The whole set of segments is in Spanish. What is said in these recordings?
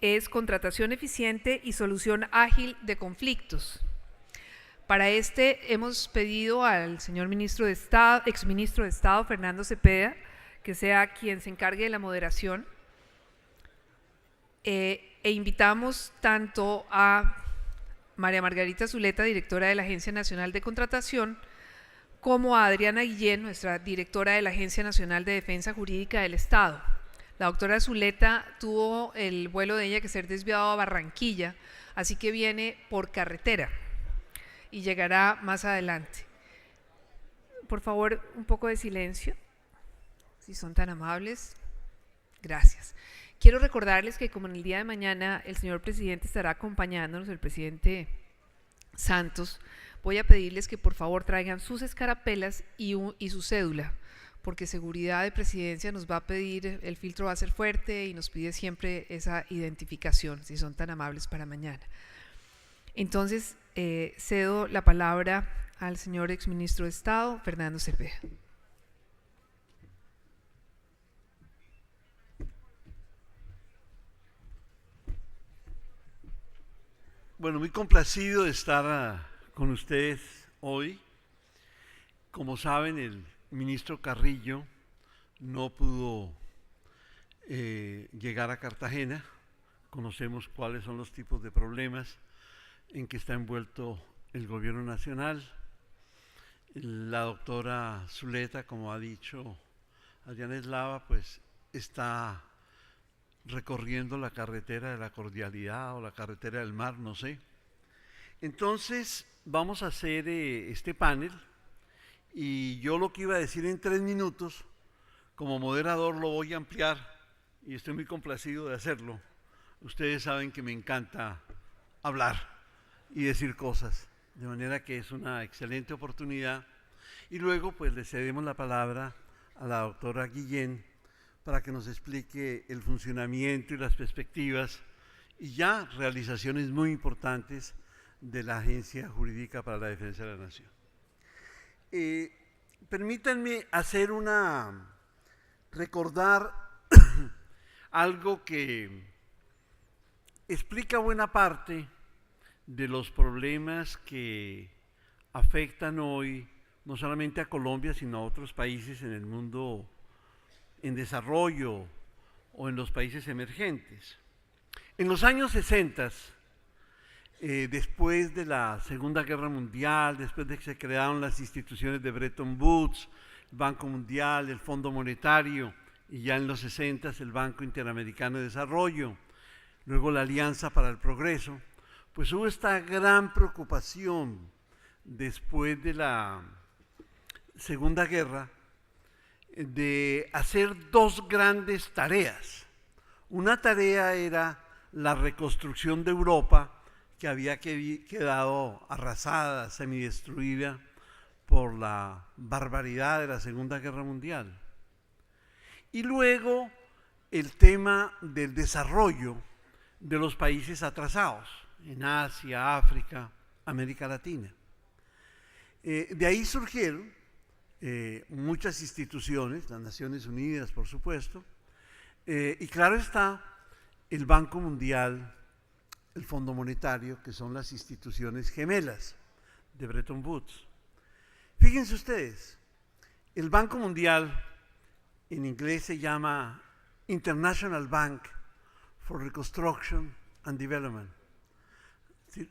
es contratación eficiente y solución ágil de conflictos. Para hemos pedido al señor ministro de Estado, exministro de Estado, Fernando Cepeda, que sea quien se encargue de la moderación. E invitamos tanto a María Margarita Zuleta, directora de la Agencia Nacional de Contratación, como a Adriana Guillén, nuestra directora de la Agencia Nacional de Defensa Jurídica del Estado. La doctora Zuleta tuvo el vuelo de ella que ser desviado a Barranquilla, así que viene por carretera y llegará más adelante. Por favor, un poco de silencio, si son tan amables. Gracias. Quiero recordarles que como en el día de mañana el señor presidente estará acompañándonos, el presidente Santos, voy a pedirles que por favor traigan sus escarapelas y su cédula, porque seguridad de presidencia nos va a pedir, el filtro va a ser fuerte y nos pide siempre esa identificación, si son tan amables para mañana. Entonces, cedo la palabra al señor exministro de Estado, Fernando Cepeda. Bueno, muy complacido de estar con ustedes hoy. Como saben, el ministro Carrillo no pudo llegar a Cartagena. Conocemos cuáles son los tipos de problemas en que está envuelto el gobierno nacional. La doctora Zuleta, como ha dicho Adriana Eslava, pues está recorriendo la carretera de la cordialidad o la carretera del mar, no sé. Entonces vamos a hacer este panel y yo lo que iba a decir en 3 minutos, como moderador lo voy a ampliar y estoy muy complacido de hacerlo. Ustedes saben que me encanta hablar y decir cosas, de manera que es una excelente oportunidad. Y luego pues le cedemos la palabra a la doctora Guillén para que nos explique el funcionamiento y las perspectivas y ya realizaciones muy importantes de la Agencia Jurídica para la Defensa de la Nación. Permítanme recordar algo que explica buena parte de los problemas que afectan hoy no solamente a Colombia, sino a otros países en el mundo en desarrollo o en los países emergentes. En los años 60, después de la Segunda Guerra Mundial, después de que se crearon las instituciones de Bretton Woods, el Banco Mundial, el Fondo Monetario, y ya en los 60 el Banco Interamericano de Desarrollo, luego la Alianza para el Progreso, pues hubo esta gran preocupación después de la Segunda Guerra de hacer 2 grandes tareas. Una tarea era la reconstrucción de Europa, que había quedado arrasada, semidestruida por la barbaridad de la Segunda Guerra Mundial. Y luego el tema del desarrollo de los países atrasados, en Asia, África, América Latina. De ahí surgieron muchas instituciones, las Naciones Unidas, por supuesto, y claro está, el Banco Mundial, el Fondo Monetario, que son las instituciones gemelas de Bretton Woods. Fíjense ustedes, el Banco Mundial en inglés se llama International Bank for Reconstruction and Development.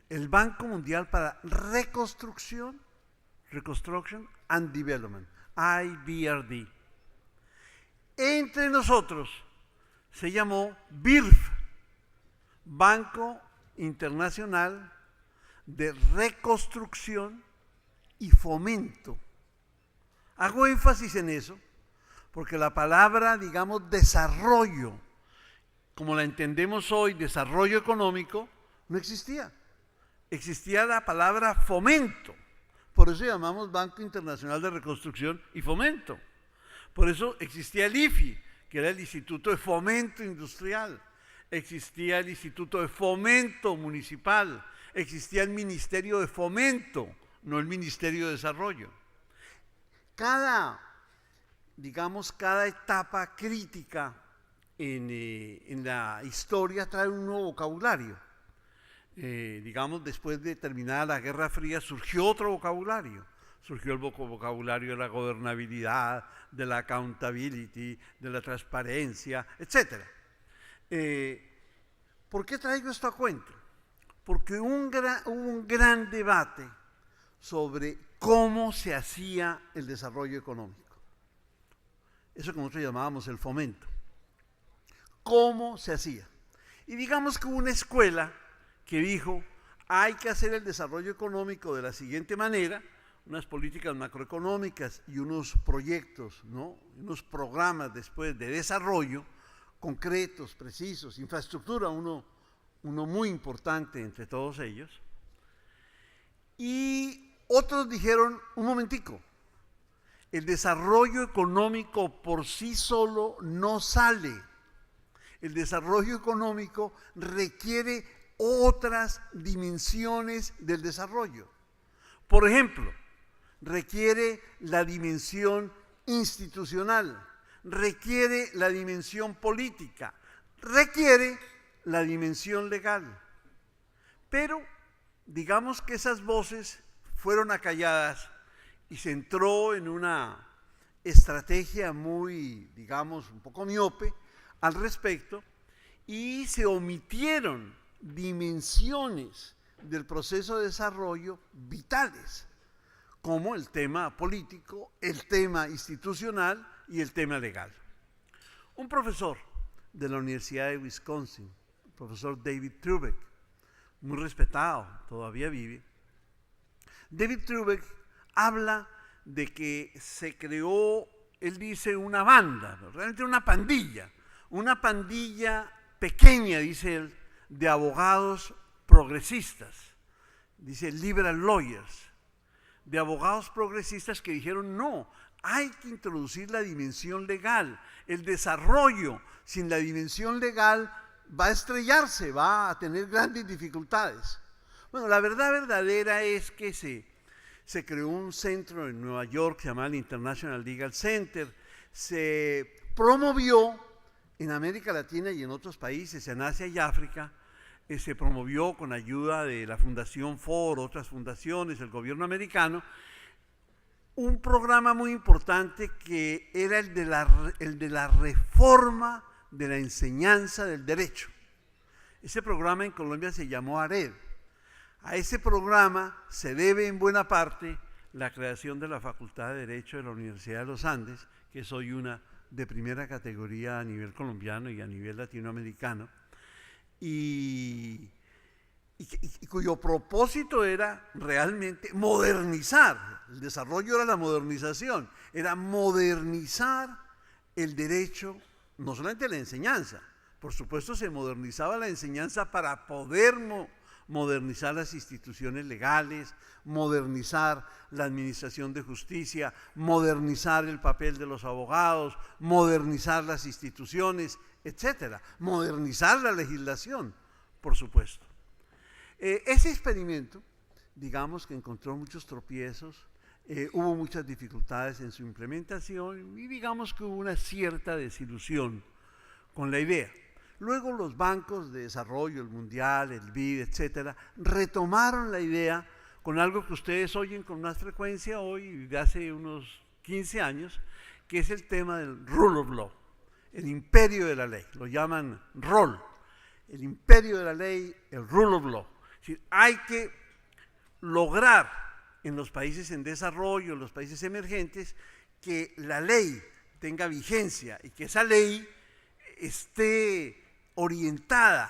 El Banco Mundial para Reconstrucción and Development, IBRD. Entre nosotros se llamó BIRF, Banco Internacional de Reconstrucción y Fomento. Hago énfasis en eso porque la palabra, digamos, desarrollo, como la entendemos hoy, desarrollo económico, no existía. Existía la palabra fomento. Por eso llamamos Banco Internacional de Reconstrucción y Fomento. Por eso existía el IFI, que era el Instituto de Fomento Industrial. Existía el Instituto de Fomento Municipal. Existía el Ministerio de Fomento, no el Ministerio de Desarrollo. Cada etapa crítica en la historia trae un nuevo vocabulario. Digamos, después de terminada la Guerra Fría surgió otro vocabulario. Surgió el vocabulario de la gobernabilidad, de la accountability, de la transparencia, etc. ¿Por qué traigo esto a cuento? Porque hubo un gran debate sobre cómo se hacía el desarrollo económico. Eso que nosotros llamábamos el fomento. ¿Cómo se hacía? Y digamos que hubo una escuela que dijo, hay que hacer el desarrollo económico de la siguiente manera, unas políticas macroeconómicas y unos proyectos, ¿no? Unos programas después de desarrollo concretos, precisos, infraestructura, uno muy importante entre todos ellos. Y otros dijeron, un momentico, el desarrollo económico por sí solo no sale. El desarrollo económico requiere otras dimensiones del desarrollo. Por ejemplo, requiere la dimensión institucional, requiere la dimensión política, requiere la dimensión legal. Pero digamos que esas voces fueron acalladas y se entró en una estrategia muy, digamos, un poco miope al respecto y se omitieron dimensiones del proceso de desarrollo vitales, como el tema político, el tema institucional y el tema legal. Un profesor de la Universidad de Wisconsin, el profesor David Trubeck, muy respetado, todavía vive. David Trubeck habla de que se creó, él dice, una banda, realmente una pandilla pequeña, dice él, de abogados progresistas, dice liberal lawyers, de abogados progresistas que dijeron no, hay que introducir la dimensión legal, el desarrollo sin la dimensión legal va a estrellarse, va a tener grandes dificultades. Bueno, la verdad verdadera es que se creó un centro en Nueva York que se llama el International Legal Center, se promovió en América Latina y en otros países, en Asia y África, se promovió con ayuda de la Fundación Ford, otras fundaciones, el gobierno americano, un programa muy importante que era el de la reforma de la enseñanza del derecho. Ese programa en Colombia se llamó ARED. A ese programa se debe en buena parte la creación de la Facultad de Derecho de la Universidad de los Andes, que es hoy una de primera categoría a nivel colombiano y a nivel latinoamericano, y cuyo propósito era realmente modernizar, el desarrollo era la modernización, era modernizar el derecho, no solamente la enseñanza, por supuesto se modernizaba la enseñanza para poder modernizar las instituciones legales, modernizar la administración de justicia, modernizar el papel de los abogados, modernizar las instituciones, etcétera, modernizar la legislación, por supuesto. Ese experimento, digamos que encontró muchos tropiezos, hubo muchas dificultades en su implementación y digamos que hubo una cierta desilusión con la idea. Luego los bancos de desarrollo, el Mundial, el BID, etcétera, retomaron la idea con algo que ustedes oyen con más frecuencia hoy, de hace unos 15 años, que es el tema del rule of law, el imperio de la ley, lo llaman ROL, el imperio de la ley, el rule of law. Es decir, hay que lograr en los países en desarrollo, en los países emergentes, que la ley tenga vigencia y que esa ley esté orientada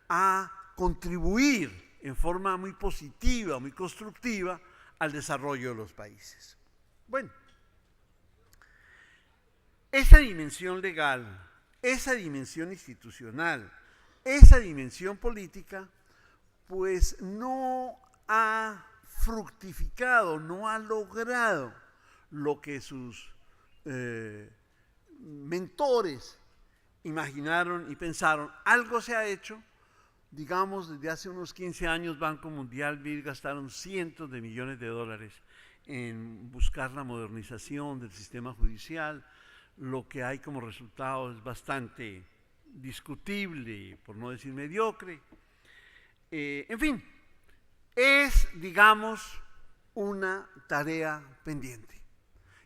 a contribuir en forma muy positiva, muy constructiva al desarrollo de los países. Bueno, esa dimensión legal, esa dimensión institucional, esa dimensión política, pues no ha fructificado, no ha logrado lo que sus mentores imaginaron y pensaron. Algo se ha hecho, digamos, desde hace unos 15 años, Banco Mundial, BID gastaron cientos de millones de dólares en buscar la modernización del sistema judicial. Lo que hay como resultado es bastante discutible, por no decir mediocre. En fin, es, digamos, una tarea pendiente.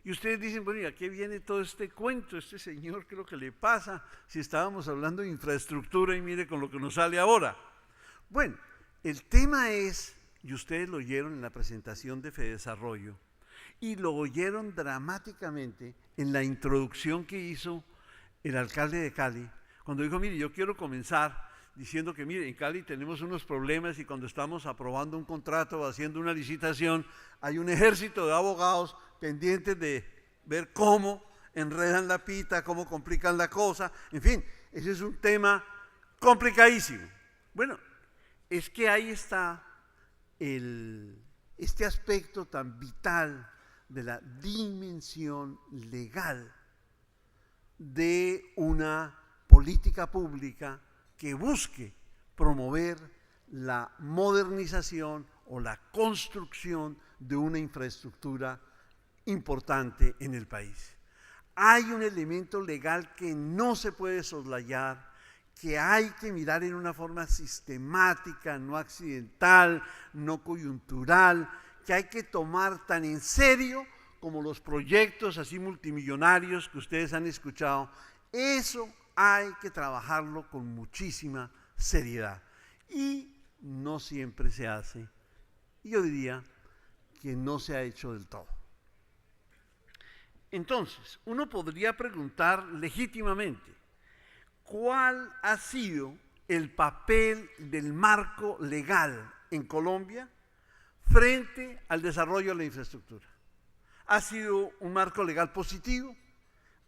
Y ustedes dicen, bueno, ¿y a qué viene todo este cuento? Este señor, ¿qué es lo que le pasa? Si estábamos hablando de infraestructura y mire con lo que nos sale ahora. Bueno, el tema es, y ustedes lo oyeron en la presentación de Fedesarrollo, y lo oyeron dramáticamente en la introducción que hizo el alcalde de Cali, cuando dijo, mire, yo quiero comenzar diciendo que, mire, en Cali tenemos unos problemas y cuando estamos aprobando un contrato o haciendo una licitación, hay un ejército de abogados pendientes de ver cómo enredan la pita, cómo complican la cosa, en fin, ese es un tema complicadísimo. Bueno, es que ahí está este aspecto tan vital de la dimensión legal de una política pública que busque promover la modernización o la construcción de una infraestructura importante en el país. Hay un elemento legal que no se puede soslayar, que hay que mirar en una forma sistemática, no accidental, no coyuntural, que hay que tomar tan en serio como los proyectos así multimillonarios que ustedes han escuchado. Eso hay que trabajarlo con muchísima seriedad y no siempre se hace, yo diría que no se ha hecho del todo. Entonces, uno podría preguntar legítimamente, ¿cuál ha sido el papel del marco legal en Colombia frente al desarrollo de la infraestructura? ¿Ha sido un marco legal positivo?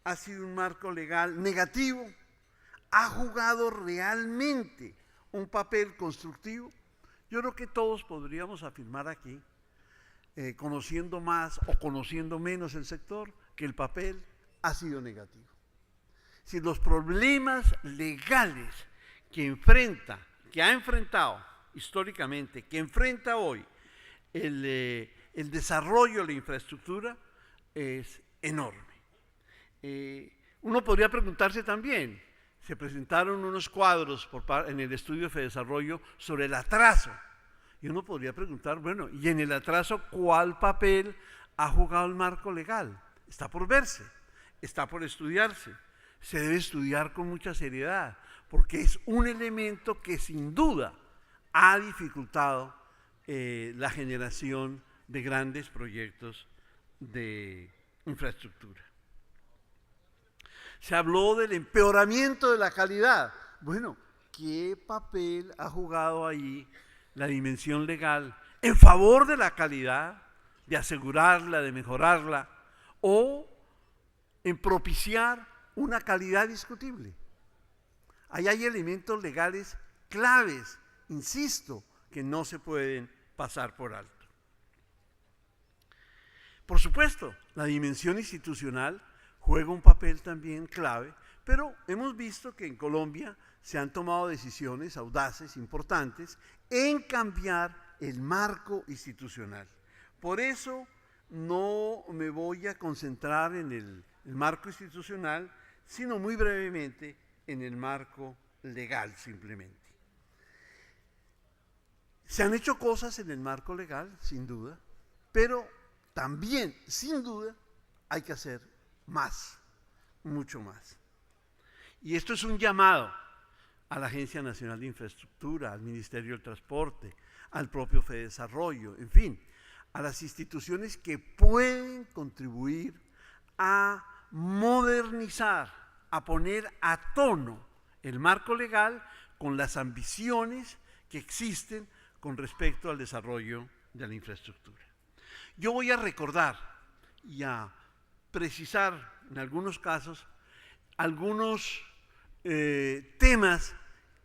¿Ha sido un marco legal negativo? ¿Ha jugado realmente un papel constructivo? Yo creo que todos podríamos afirmar aquí, conociendo más o conociendo menos el sector, que el papel ha sido negativo. Si los problemas legales que ha enfrentado históricamente, que enfrenta hoy el desarrollo de la infraestructura es enorme. Uno podría preguntarse también, se presentaron unos cuadros en el estudio de Fedesarrollo sobre el atraso, y uno podría preguntar, bueno, ¿y en el atraso cuál papel ha jugado el marco legal? Está por verse, está por estudiarse, se debe estudiar con mucha seriedad, porque es un elemento que sin duda ha dificultado la generación de grandes proyectos de infraestructura. Se habló del empeoramiento de la calidad. Bueno, ¿qué papel ha jugado ahí la dimensión legal en favor de la calidad, de asegurarla, de mejorarla, o en propiciar una calidad discutible? Ahí hay elementos legales claves, insisto, que no se pueden pasar por alto. Por supuesto, la dimensión institucional juega un papel también clave, pero hemos visto que en Colombia se han tomado decisiones audaces, importantes, en cambiar el marco institucional. Por eso no me voy a concentrar en el marco institucional, sino muy brevemente en el marco legal simplemente. Se han hecho cosas en el marco legal, sin duda, pero también, sin duda, hay que hacer más, mucho más. Y esto es un llamado a la Agencia Nacional de Infraestructura, al Ministerio del Transporte, al propio Fedesarrollo, en fin, a las instituciones que pueden contribuir a modernizar, a poner a tono el marco legal con las ambiciones que existen con respecto al desarrollo de la infraestructura. Yo voy a recordar y a precisar en algunos casos algunos temas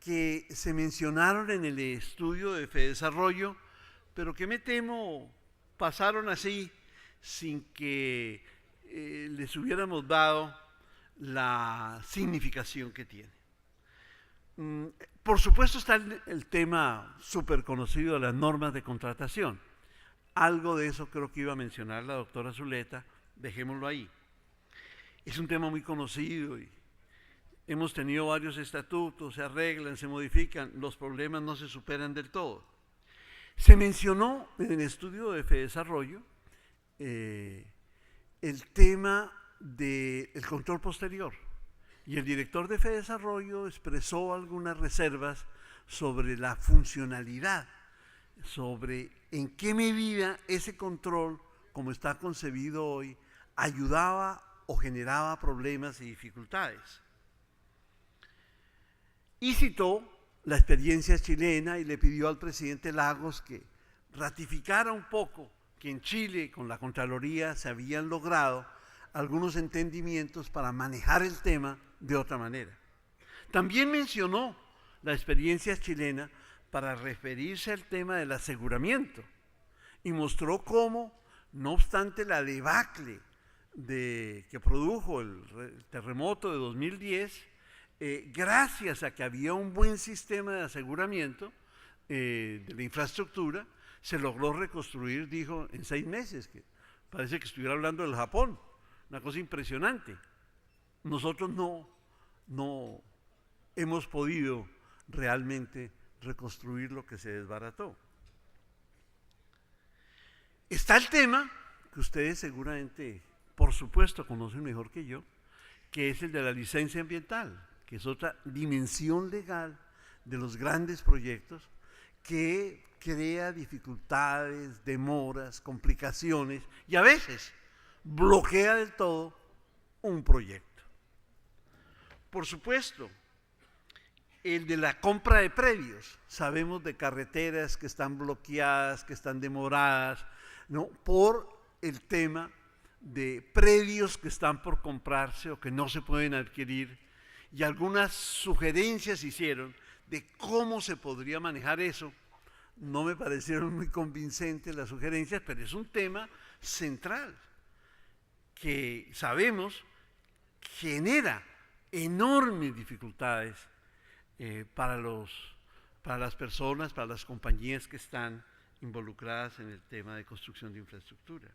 que se mencionaron en el estudio de Fedesarrollo, pero que me temo pasaron así sin que les hubiéramos dado la significación que tiene. Por supuesto está el tema súper conocido de las normas de contratación. Algo de eso creo que iba a mencionar la doctora Zuleta, dejémoslo ahí. Es un tema muy conocido y hemos tenido varios estatutos, se arreglan, se modifican, los problemas no se superan del todo. Se mencionó en el estudio de FEDesarrollo el tema del control posterior, y el director de FEDesarrollo expresó algunas reservas sobre la funcionalidad, sobre en qué medida ese control, como está concebido hoy, ayudaba o generaba problemas y dificultades. Y citó la experiencia chilena y le pidió al presidente Lagos que ratificara un poco que en Chile con la Contraloría se habían logrado algunos entendimientos para manejar el tema de otra manera. También mencionó la experiencia chilena para referirse al tema del aseguramiento y mostró cómo, no obstante la debacle que produjo el terremoto de 2010, gracias a que había un buen sistema de aseguramiento de la infraestructura, se logró reconstruir, dijo, en 6 meses, que parece que estuviera hablando del Japón, una cosa impresionante. Nosotros no hemos podido realmente reconstruir lo que se desbarató. Está el tema que ustedes seguramente, por supuesto, conocen mejor que yo, que es el de la licencia ambiental, que es otra dimensión legal de los grandes proyectos que crea dificultades, demoras, complicaciones y a veces bloquea del todo un proyecto. Por supuesto, el de la compra de predios. Sabemos de carreteras que están bloqueadas, que están demoradas, ¿no?, por el tema de predios que están por comprarse o que no se pueden adquirir, y algunas sugerencias hicieron de cómo se podría manejar eso. No me parecieron muy convincentes las sugerencias, pero es un tema central que sabemos genera enormes dificultades para las personas, para las compañías que están involucradas en el tema de construcción de infraestructura.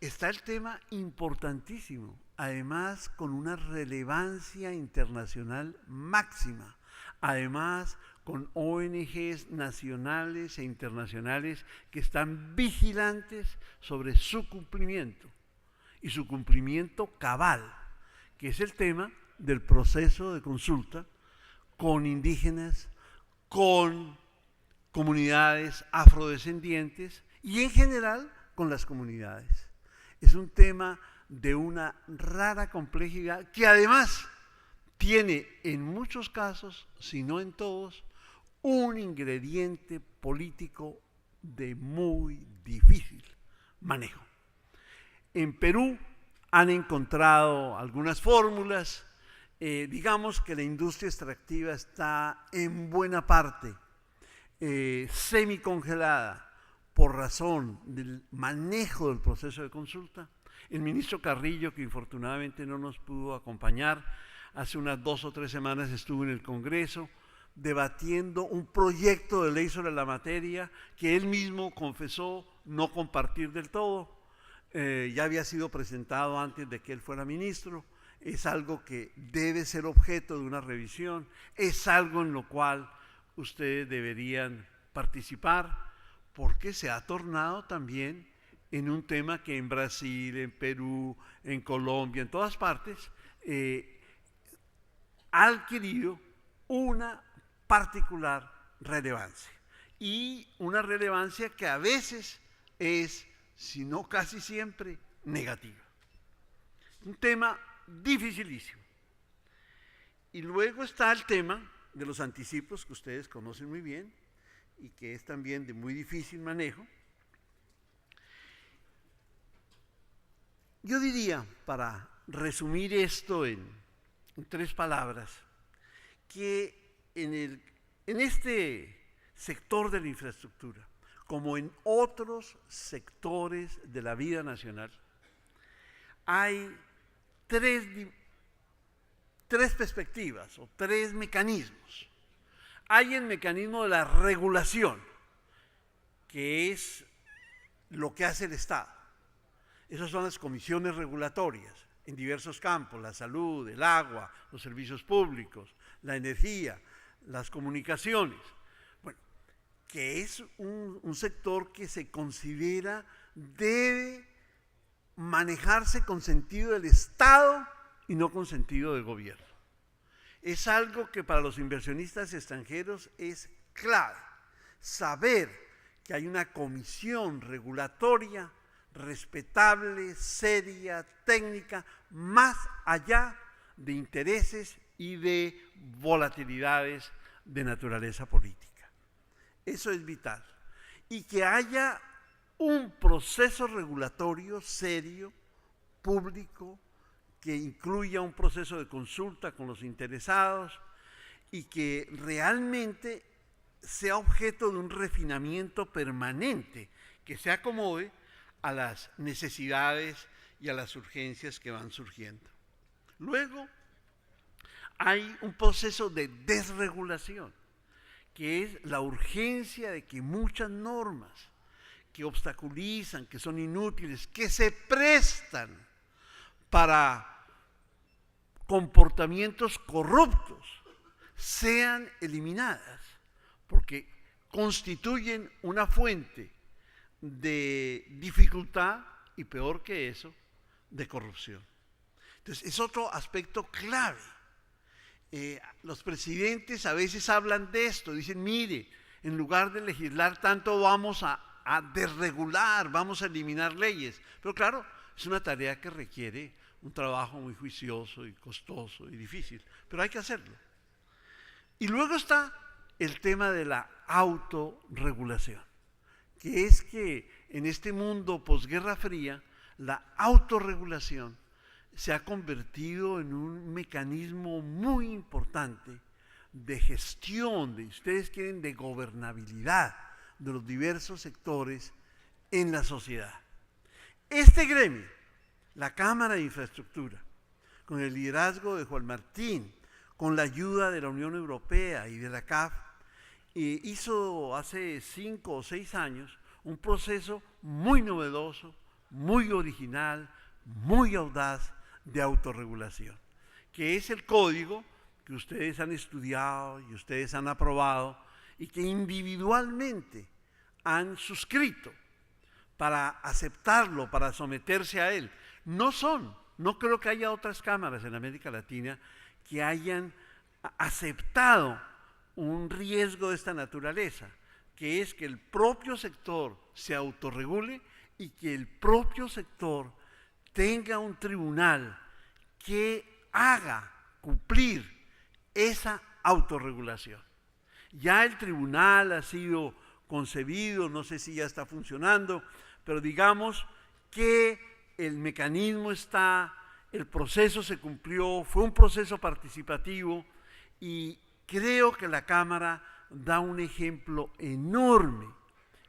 Está el tema importantísimo, además con una relevancia internacional máxima, además con ONGs nacionales e internacionales que están vigilantes sobre su cumplimiento y su cumplimiento cabal, que es el tema del proceso de consulta con indígenas, con comunidades afrodescendientes y en general con las comunidades. Es un tema de una rara complejidad que además tiene en muchos casos, si no en todos, un ingrediente político de muy difícil manejo. En Perú han encontrado algunas fórmulas, digamos que la industria extractiva está en buena parte semicongelada por razón del manejo del proceso de consulta. El ministro Carrillo, que infortunadamente no nos pudo acompañar, hace unas 2 o 3 semanas estuvo en el Congreso debatiendo un proyecto de ley sobre la materia que él mismo confesó no compartir del todo. Ya había sido presentado antes de que él fuera ministro. Es algo que debe ser objeto de una revisión, es algo en lo cual ustedes deberían participar, porque se ha tornado también en un tema que en Brasil, en Perú, en Colombia, en todas partes, ha adquirido una particular relevancia, y una relevancia que a veces es, si no casi siempre, negativa. Un tema dificilísimo. Y luego está el tema de los anticipos, que ustedes conocen muy bien y que es también de muy difícil manejo. Yo diría, para resumir esto en 3 palabras, que en este sector de la infraestructura, como en otros sectores de la vida nacional, hay tres perspectivas o 3 mecanismos. Hay el mecanismo de la regulación, que es lo que hace el Estado. Esas son las comisiones regulatorias, en diversos campos: la salud, el agua, los servicios públicos, la energía, las comunicaciones. Bueno, que es un sector que se considera debe manejarse con sentido del Estado y no con sentido del gobierno. Es algo que para los inversionistas extranjeros es clave, saber que hay una comisión regulatoria respetable, seria, técnica, más allá de intereses y de volatilidades de naturaleza política. Eso es vital. Y que haya un proceso regulatorio serio, público, que incluya un proceso de consulta con los interesados y que realmente sea objeto de un refinamiento permanente que se acomode a las necesidades y a las urgencias que van surgiendo. Luego, hay un proceso de desregulación, que es la urgencia de que muchas normas que obstaculizan, que son inútiles, que se prestan para comportamientos corruptos, sean eliminadas, porque constituyen una fuente de dificultad y, peor que eso, de corrupción. Entonces, es otro aspecto clave. Los presidentes a veces hablan de esto, dicen, mire, en lugar de legislar tanto vamos a desregular, vamos a eliminar leyes. Pero claro, es una tarea que requiere un trabajo muy juicioso y costoso y difícil, pero hay que hacerlo. Y luego está el tema de la autorregulación, que es que en este mundo posguerra fría, la autorregulación se ha convertido en un mecanismo muy importante de gestión, de, ustedes quieren, de gobernabilidad de los diversos sectores en la sociedad. Este gremio, la Cámara de Infraestructura, con el liderazgo de Juan Martín, con la ayuda de la Unión Europea y de la CAF, hizo hace 5 o 6 años un proceso muy novedoso, muy original, muy audaz de autorregulación, que es el código que ustedes han estudiado y ustedes han aprobado y que individualmente han suscrito para aceptarlo, para someterse a él. No creo que haya otras cámaras en América Latina que hayan aceptado un riesgo de esta naturaleza, que es que el propio sector se autorregule y que el propio sector tenga un tribunal que haga cumplir esa autorregulación. Ya el tribunal ha sido concebido, no sé si ya está funcionando, pero digamos que el mecanismo está, el proceso se cumplió, fue un proceso participativo y creo que la Cámara da un ejemplo enorme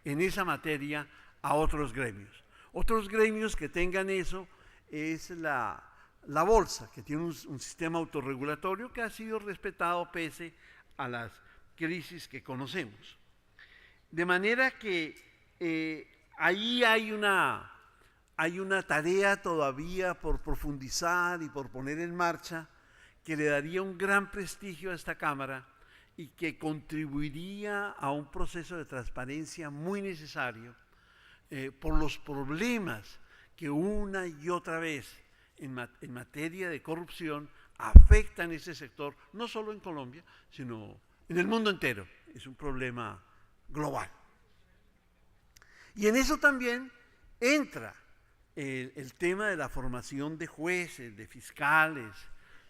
en esa materia a otros gremios. Otros gremios que tengan eso es la Bolsa, que tiene un sistema autorregulatorio que ha sido respetado pese a las crisis que conocemos. De manera que ahí hay una tarea todavía por profundizar y por poner en marcha que le daría un gran prestigio a esta Cámara y que contribuiría a un proceso de transparencia muy necesario por los problemas que una y otra vez en materia de corrupción afectan a ese sector, no solo en Colombia, sino en el mundo entero. Es un problema global. Y en eso también entra el tema de la formación de jueces, de fiscales,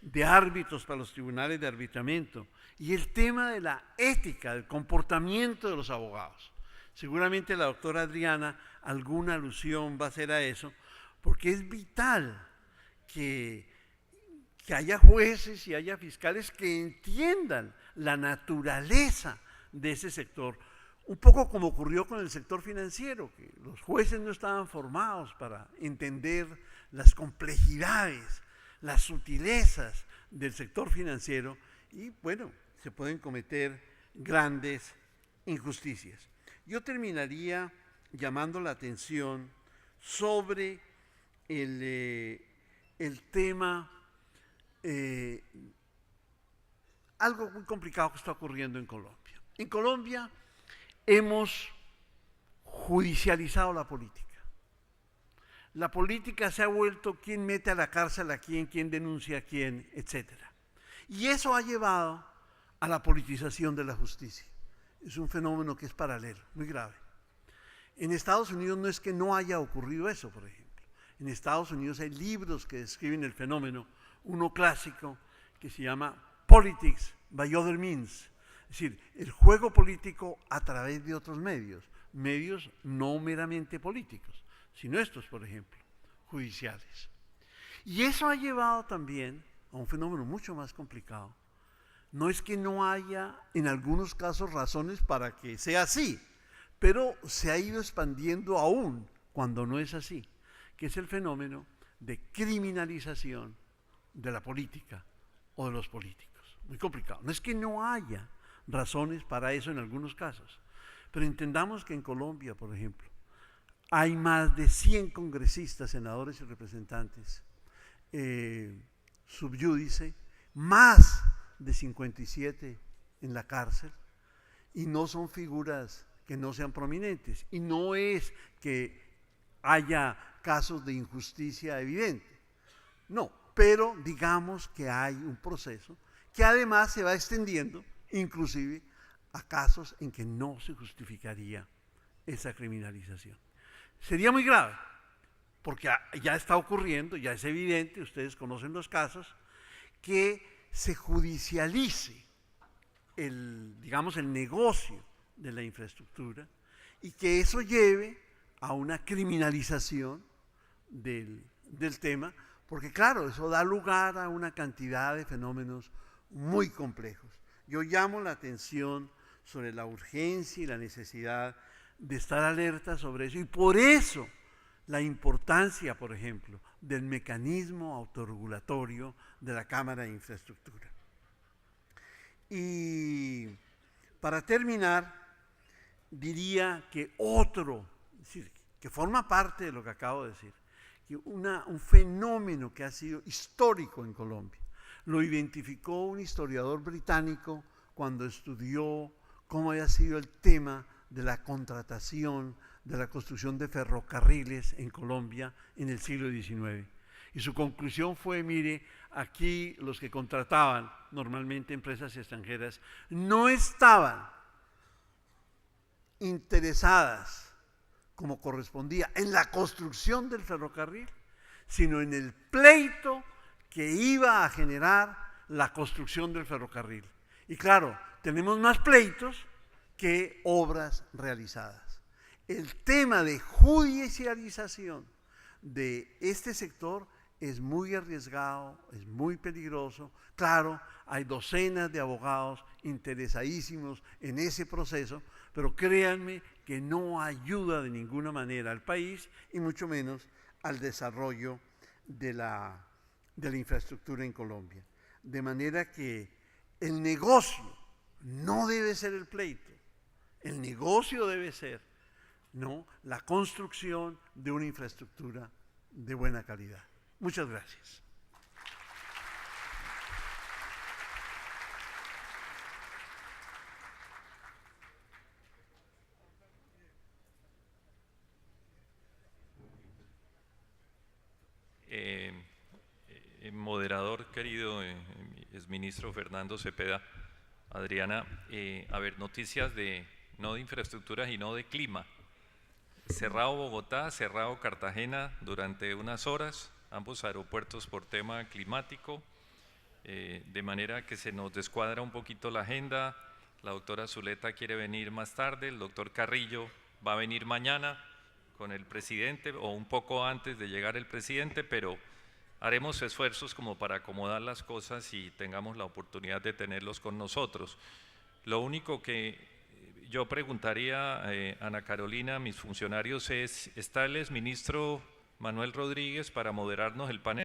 de árbitros para los tribunales de arbitramiento y el tema de la ética, del comportamiento de los abogados. Seguramente la doctora Adriana alguna alusión va a hacer a eso, porque es vital que haya jueces y haya fiscales que entiendan la naturaleza de ese sector, un poco como ocurrió con el sector financiero, que los jueces no estaban formados para entender las complejidades, las sutilezas del sector financiero y, bueno, se pueden cometer grandes injusticias. Yo terminaría llamando la atención sobre el el tema, algo muy complicado que está ocurriendo en Colombia. En Colombia hemos judicializado la política. La política se ha vuelto quién mete a la cárcel a quién denuncia a quién, etc. Y eso ha llevado a la politización de la justicia. Es un fenómeno que es paralelo, muy grave. En Estados Unidos no es que no haya ocurrido eso, por ejemplo. En Estados Unidos hay libros que describen el fenómeno, uno clásico que se llama Politics by Other Means, es decir, el juego político a través de otros medios, medios no meramente políticos, sino estos, por ejemplo, judiciales. Y eso ha llevado también a un fenómeno mucho más complicado. No es que no haya en algunos casos razones para que sea así, pero se ha ido expandiendo aún cuando no es así, que es el fenómeno de criminalización de la política o de los políticos. Muy complicado. No es que no haya razones para eso en algunos casos, pero entendamos que en Colombia, por ejemplo, hay más de 100 congresistas, senadores y representantes sub iudice, más de 57 en la cárcel, y no son figuras que no sean prominentes, y no es que haya casos de injusticia evidente, no, pero digamos que hay un proceso que además se va extendiendo inclusive a casos en que no se justificaría esa criminalización. Sería muy grave, porque ya está ocurriendo, ya es evidente, ustedes conocen los casos, que se judicialice digamos, el negocio de la infraestructura y que eso lleve a una criminalización del tema, porque claro, eso da lugar a una cantidad de fenómenos muy complejos. Yo llamo la atención sobre la urgencia y la necesidad de estar alerta sobre eso, y por eso la importancia, por ejemplo, del mecanismo autorregulatorio de la Cámara de Infraestructura. Y para terminar, diría que otro, es decir, que forma parte de lo que acabo de decir, que un fenómeno que ha sido histórico en Colombia, lo identificó un historiador británico cuando estudió cómo había sido el tema de la contratación, de la construcción de ferrocarriles en Colombia en el siglo XIX. Y su conclusión fue, mire, aquí los que contrataban, normalmente empresas extranjeras, no estaban interesadas, como correspondía, en la construcción del ferrocarril, sino en el pleito que iba a generar la construcción del ferrocarril. Y claro, tenemos más pleitos que obras realizadas. El tema de judicialización de este sector es muy arriesgado, es muy peligroso. Claro, hay docenas de abogados interesadísimos en ese proceso, pero créanme que no ayuda de ninguna manera al país y mucho menos al desarrollo de la infraestructura en Colombia. De manera que el negocio no debe ser el pleito, el negocio debe ser, ¿no?, la construcción de una infraestructura de buena calidad. Muchas gracias. Moderador querido, exministro Fernando Cepeda, Adriana, a ver, noticias no de infraestructuras y no de clima. Cerrado Bogotá, cerrado Cartagena durante unas horas, ambos aeropuertos por tema climático, de manera que se nos descuadra un poquito la agenda. La doctora Zuleta quiere venir más tarde, el doctor Carrillo va a venir mañana con el presidente o un poco antes de llegar el presidente, pero haremos esfuerzos como para acomodar las cosas y tengamos la oportunidad de tenerlos con nosotros. Lo único que yo preguntaría, Ana Carolina, a mis funcionarios es, ¿está el exministro Manuel Rodríguez para moderarnos el panel?